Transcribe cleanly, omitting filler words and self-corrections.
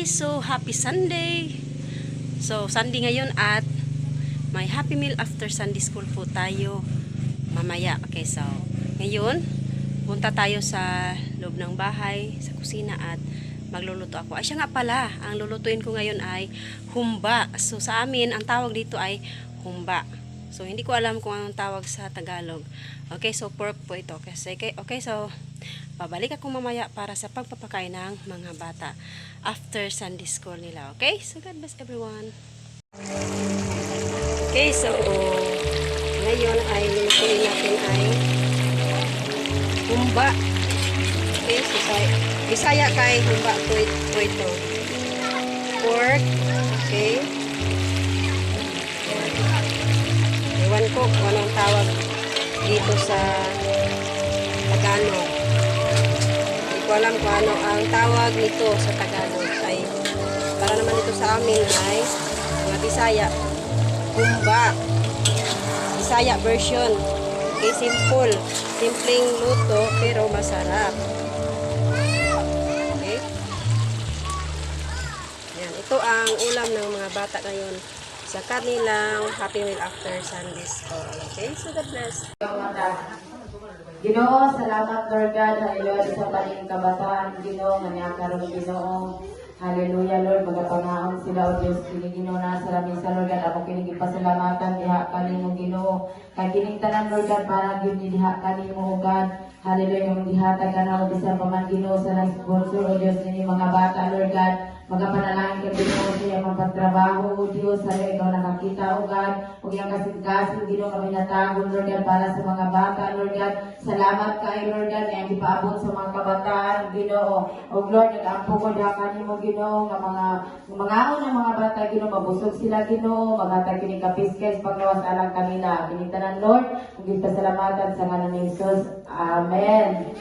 so happy Sunday. So Sunday ngayon at may happy meal after Sunday school po tayo mamaya. Okay, so ngayon punta tayo sa loob ng bahay, sa kusina at magluluto ako. Ay siya nga pala, ang lulutuin ko ngayon ay humba. So sa amin, ang tawag dito ay humba. So hindi ko alam kung anong tawag sa Tagalog. Okay, so pork po ito. Okay, so babalik ako mamaya para sa pagpapakain ng mga bata after Sunday school nila. Okay, so God bless everyone. Okay, so ngayon ay lulutuin natin ay humba. Okay, so Bisaya kay humba po ito. Pork. Okay. Ewan ko kung anong tawag dito sa Tagalog. Hindi ko alam kung ano ang tawag nito sa Tagalog. Ay, para naman ito sa amin ay mga Bisaya. Humba. Bisaya version. Okay, simple. Simpleng luto pero masarap. Okay. Yan, ito ang ulam ng mga bata ngayon sa kanilang happy meal after Sunday school. Okay, so God bless. Ginoo, salamat Lord God, hallelujah sa paning kabataan, Ginoo, nga niya karon Ginoo. Hallelujah Lord, magapangaon sila o Diyos, Ginoo na sa lamisa Lord God, ako kining ipasalamatan diha kanimo Ginoo. Kay kining tanan Lord God, para gyud ni diha kanimo God. Hallelujah, yung dihatag ka na o bisan pa man Ginoo sa nag-sponsor o Diyos nini mga bata Lord God. Magapanalangin ka Ginoo sa iyang magpatrabaho o Diyos, hallelujah, ikaw nakakita o God. Huwag yung kasing-kasing Ginoo kami natagon Lord God para sa mga bata Lord God. Salamat kayo Lord God, na ipaabot sa mga kabataan Ginoo. O Lord, nag-ampo ko diha kanimo Ginoo nga mga ng mga bata Ginoo, mabusog sila Ginoo, maghatag kini kapiskes paglawas alang kanila. Kinitanan Lord, ug pasalamatan sa ngalan ni Jesus. Amen.